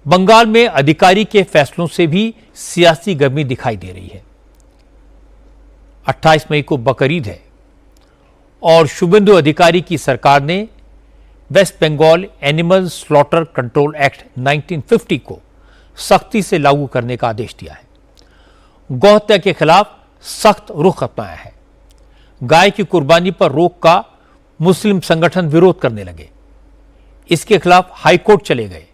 बंगाल में अधिकारी के फैसलों से भी सियासी गर्मी दिखाई दे रही है। 28 मई को बकरीद है और शुभेंदु अधिकारी की सरकार ने West Bengal Animal Slaughter Control Act 1950 को सख्ती से लागू करने का आदेश दिया है। गौहत्या के खिलाफ सख्त रुख अपनाया है। गाय की कुर्बानी पर रोक का मुस्लिम संगठन विरोध करने लगे। इसके खिलाफ हाईकोर्ट चले गए,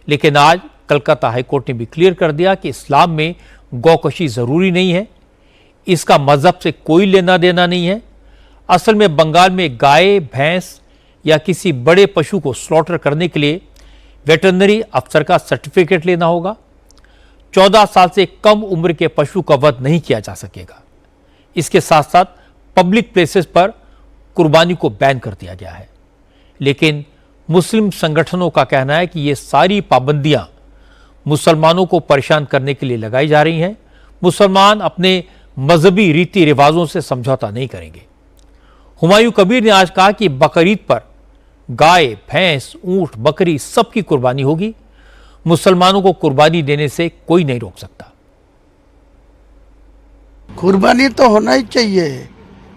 लेकिन आज कलकत्ता हाईकोर्ट ने भी क्लियर कर दिया कि इस्लाम में गौकशी जरूरी नहीं है, इसका मजहब से कोई लेना देना नहीं है। असल में बंगाल में गाय, भैंस या किसी बड़े पशु को स्लॉटर करने के लिए वेटरनरी अफसर का सर्टिफिकेट लेना होगा। 14 साल से कम उम्र के पशु का वध नहीं किया जा सकेगा। इसके साथ साथ पब्लिक प्लेसेस पर कुर्बानी को बैन कर दिया गया है। लेकिन मुस्लिम संगठनों का कहना है कि ये सारी पाबंदियां मुसलमानों को परेशान करने के लिए लगाई जा रही हैं। मुसलमान अपने मजहबी रीति रिवाजों से समझौता नहीं करेंगे। हुमायूं कबीर ने आज कहा कि बकरीद पर गाय, भैंस, ऊंट, बकरी सबकी कुर्बानी होगी। मुसलमानों को कुर्बानी देने से कोई नहीं रोक सकता। कुर्बानी तो होना ही चाहिए।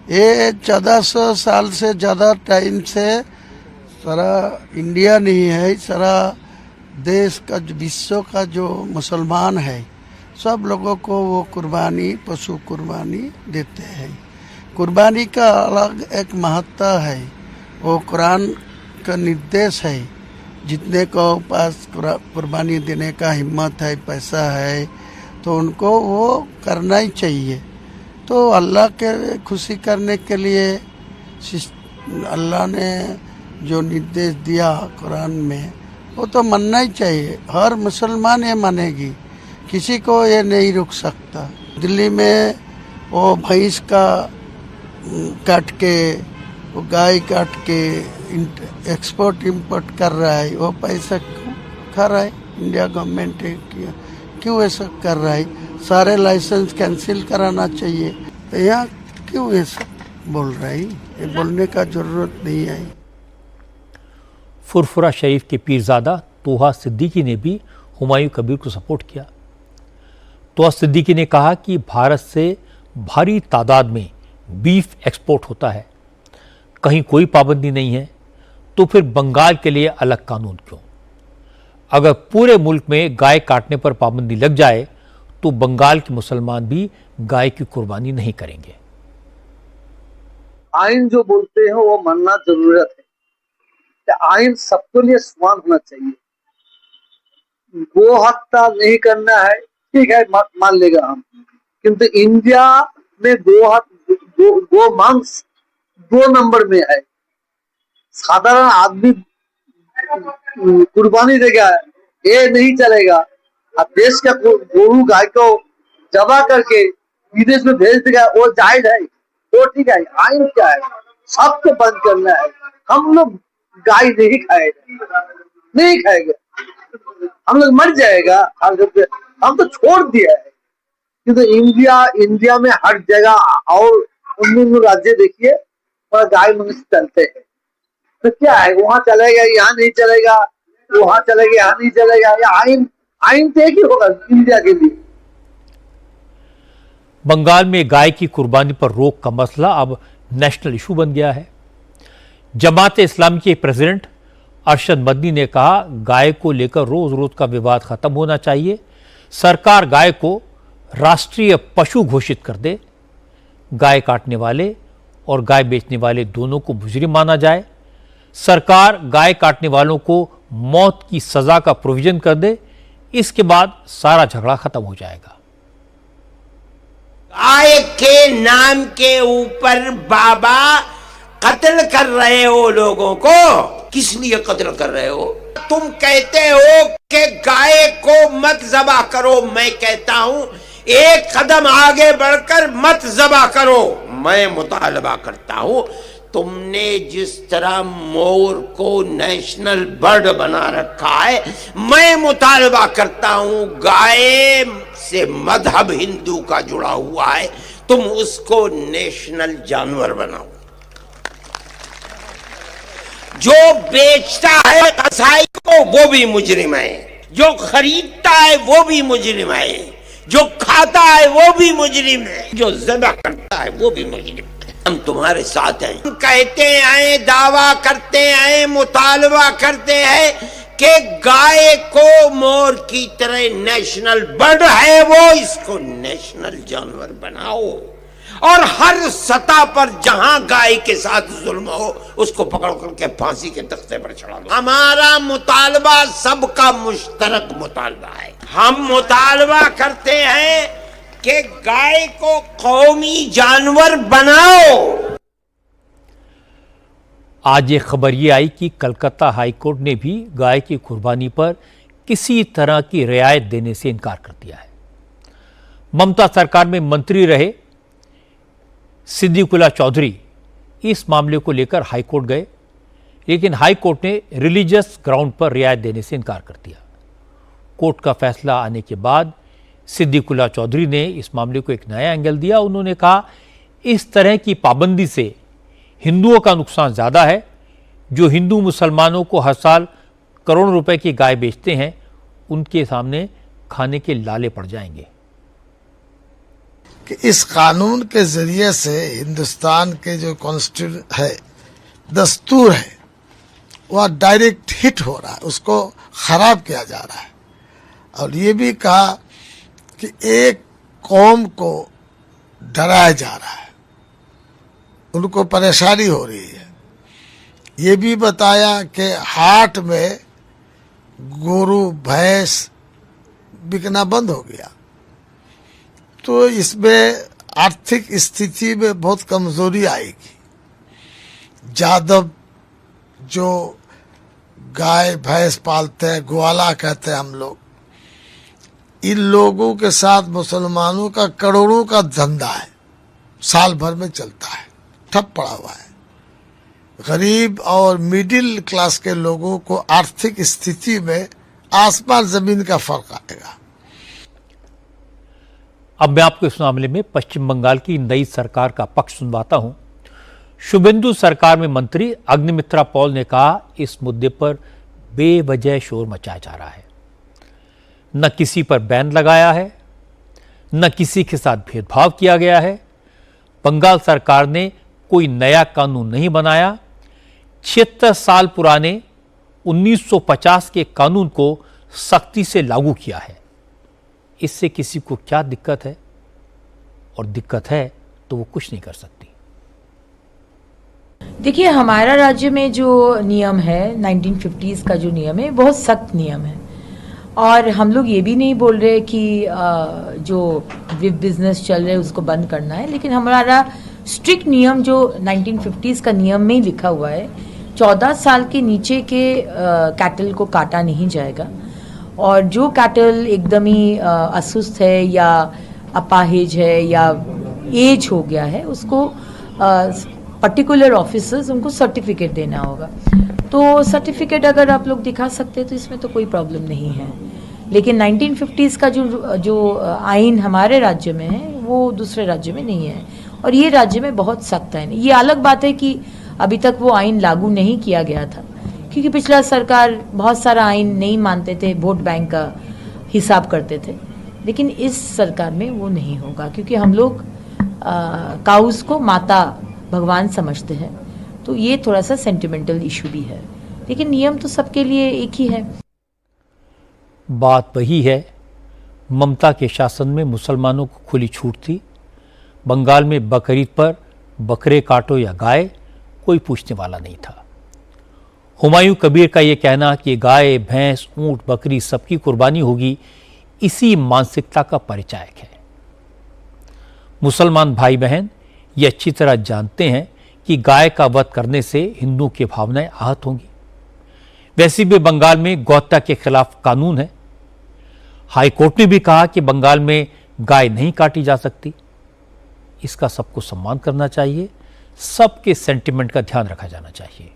ये 1400 साल से ज़्यादा टाइम से सारा इंडिया नहीं है, सारा देश का विश्व का जो मुसलमान है सब लोगों को वो कुर्बानी, पशु कुर्बानी देते हैं। कुर्बानी का अलग एक महत्व है। वो कुरान का निर्देश है। जितने को पास कुर्बानी देने का हिम्मत है, पैसा है, तो उनको वो करना ही चाहिए। तो अल्लाह के खुशी करने के लिए अल्लाह ने जो निर्देश दिया कुरान में, वो तो मानना ही चाहिए। हर मुसलमान ये मानेगी, किसी को ये नहीं रोक सकता। दिल्ली में वो भैंस का काट के, वो गाय काट के एक्सपोर्ट इंपोर्ट कर रहा है, वो पैसा क्यों खा रहा है? इंडिया गवर्नमेंट क्यों ऐसा कर रहा है? सारे लाइसेंस कैंसिल कराना चाहिए। तो यहाँ क्यों ऐसा बोल रहा है? ये बोलने का जरूरत नहीं है। फुरफुरा शरीफ के पीरजादा तोहा सिद्दीकी ने भी हुमायूं कबीर को सपोर्ट किया। तोहा सिद्दीकी ने कहा कि भारत से भारी तादाद में बीफ एक्सपोर्ट होता है, कहीं कोई पाबंदी नहीं है, तो फिर बंगाल के लिए अलग कानून क्यों? अगर पूरे मुल्क में गाय काटने पर पाबंदी लग जाए तो बंगाल के मुसलमान भी गाय की कुर्बानी नहीं करेंगे। आइन जो बोलते हैं वो मानना जरूरत है। आइन सबके लिए समान होना चाहिए। गो हत्या नहीं करना है, ठीक है, मान लेगा हम, किंतु इंडिया में गो मांस 2 नंबर में है। साधारण आदमी कुर्बानी देगा, ये नहीं चलेगा। अब देश का गोरू गाय को जबा करके विदेश में भेज देगा, वो जायज है, वो ठीक है। आइन क्या है? सबको बंद करना है। हम लोग गाय नहीं खाएगा, हम लोग मर जाएगा। हम तो छोड़ दिया है। किंतु इंडिया में हर जगह और उन राज्य देखिए और गाय मनुष्य चलते हैं। तो क्या है, वहां चलेगा, यहाँ नहीं चलेगा, वहां चलेगा, यहाँ नहीं चलेगा। या आइन तय ही होगा इंडिया के लिए। बंगाल में गाय की कुर्बानी पर रोक का मसला अब नेशनल इशू बन गया है। जमात इस्लामी के प्रेसिडेंट अरशद मदनी ने कहा, गाय को लेकर रोज रोज का विवाद खत्म होना चाहिए। सरकार गाय को राष्ट्रीय पशु घोषित कर दे। गाय काटने वाले और गाय बेचने वाले दोनों को मुजरिम माना जाए। सरकार गाय काटने वालों को मौत की सजा का प्रोविजन कर दे। इसके बाद सारा झगड़ा खत्म हो जाएगा। गाय के नाम के ऊपर बाबा कत्ल कर रहे हो लोगों को। किस लिए कत्ल कर रहे हो? तुम कहते हो कि गाय को मत ज़बा करो, मैं कहता हूं एक कदम आगे बढ़कर मत ज़बा करो। मैं मुतालबा करता हूं, तुमने जिस तरह मोर को नेशनल बर्ड बना रखा है, मैं मुतालबा करता हूं गाय से मजहब हिंदू का जुड़ा हुआ है, तुम उसको नेशनल जानवर बनाओ। जो बेचता है कसाई को वो भी मुजरिम है। जो खरीदता है वो भी मुजरिम है, जो खाता है वो भी मुजरिम है, जो ज़िबा करता है वो भी मुजरिम है। हम तुम्हारे साथ हैं। हम कहते हैं, दावा करते हैं, मुतालबा करते हैं कि गाय को मोर की तरह नेशनल बर्ड है वो, इसको नेशनल जानवर बनाओ और हर सतह पर जहां गाय के साथ जुल्म हो उसको पकड़ करके फांसी के तख्ते पर चढ़ा दो। हमारा मुतालबा सबका मुश्तरक मुतालबा है। हम मुतालबा करते हैं कि गाय को कौमी जानवर बनाओ। आज ये खबर ये आई कि कलकत्ता हाई कोर्ट ने भी गाय की कुर्बानी पर किसी तरह की रियायत देने से इनकार कर दिया है। ममता सरकार में मंत्री रहे सिद्दीकुल्ला चौधरी इस मामले को लेकर हाई कोर्ट गए, लेकिन हाई कोर्ट ने रिलीजियस ग्राउंड पर रियायत देने से इनकार कर दिया। कोर्ट का फैसला आने के बाद सिद्दीकुल्ला चौधरी ने इस मामले को एक नया एंगल दिया। उन्होंने कहा, इस तरह की पाबंदी से हिंदुओं का नुकसान ज़्यादा है। जो हिंदू मुसलमानों को हर साल करोड़ों रुपए की गाय बेचते हैं, उनके सामने खाने के लाले पड़ जाएंगे। कि इस कानून के जरिए से हिंदुस्तान के जो कॉन्स्टिट्यूशन है, दस्तूर है, वह डायरेक्ट हिट हो रहा है, उसको खराब किया जा रहा है। और ये भी कहा कि एक कौम को डराया जा रहा है, उनको परेशानी हो रही है। ये भी बताया कि हाट में गोरू भैंस बिकना बंद हो गया, तो इसमें आर्थिक स्थिति में बहुत कमजोरी आएगी। जादव जो गाय भैंस पालते हैं, ग्वाला कहते हैं हम लोग, इन लोगों के साथ मुसलमानों का करोड़ों का धंधा है, साल भर में चलता है, ठप पड़ा हुआ है। गरीब और मिडिल क्लास के लोगों को आर्थिक स्थिति में आसमान जमीन का फर्क आएगा। अब मैं आपको इस मामले में पश्चिम बंगाल की नई सरकार का पक्ष सुनवाता हूं। शुभेंदु सरकार में मंत्री अग्निमित्रा पॉल ने कहा, इस मुद्दे पर बेवजह शोर मचाया जा रहा है। न किसी पर बैन लगाया है, न किसी के साथ भेदभाव किया गया है। बंगाल सरकार ने कोई नया कानून नहीं बनाया। 76 साल पुराने 1950 के कानून को सख्ती से लागू किया है। इससे किसी को क्या दिक्कत है, और दिक्कत है तो वो कुछ नहीं कर सकती। देखिए, हमारा राज्य में जो नियम है 1950s का जो नियम है, बहुत सख्त नियम है। और हम लोग ये भी नहीं बोल रहे कि जो बिजनेस चल रहे है उसको बंद करना है, लेकिन हमारा स्ट्रिक्ट नियम जो 1950s का नियम में ही लिखा हुआ है, 14 साल के नीचे के कैटल को काटा नहीं जाएगा। और जो कैटल एकदम ही असुस्थ है या अपाहिज है या एज हो गया है, उसको पर्टिकुलर ऑफिसर्स उनको सर्टिफिकेट देना होगा। तो सर्टिफिकेट अगर आप लोग दिखा सकते हैं तो इसमें तो कोई प्रॉब्लम नहीं है। लेकिन 1950s का जो आइन हमारे राज्य में है वो दूसरे राज्य में नहीं है, और ये राज्य में बहुत सख्त है। ये अलग बात है कि अभी तक वो आइन लागू नहीं किया गया था, क्योंकि पिछला सरकार बहुत सारा आइन नहीं मानते थे, वोट बैंक का हिसाब करते थे। लेकिन इस सरकार में वो नहीं होगा, क्योंकि हम लोग काउस को माता भगवान समझते हैं। तो ये थोड़ा सा सेंटिमेंटल इशू भी है, लेकिन नियम तो सबके लिए एक ही है। बात वही है, ममता के शासन में मुसलमानों को खुली छूट थी। बंगाल में बकरीद पर बकरे काटो या गाय, कोई पूछने वाला नहीं था। हुमायूं कबीर का यह कहना कि गाय भैंस ऊंट बकरी सबकी कुर्बानी होगी, इसी मानसिकता का परिचायक है। मुसलमान भाई बहन ये अच्छी तरह जानते हैं कि गाय का वध करने से हिंदुओं की भावनाएं आहत होंगी। वैसे भी बंगाल में गौहत्या के खिलाफ कानून है। हाई कोर्ट ने भी कहा कि बंगाल में गाय नहीं काटी जा सकती। इसका सबको सम्मान करना चाहिए, सबके सेंटिमेंट का ध्यान रखा जाना चाहिए।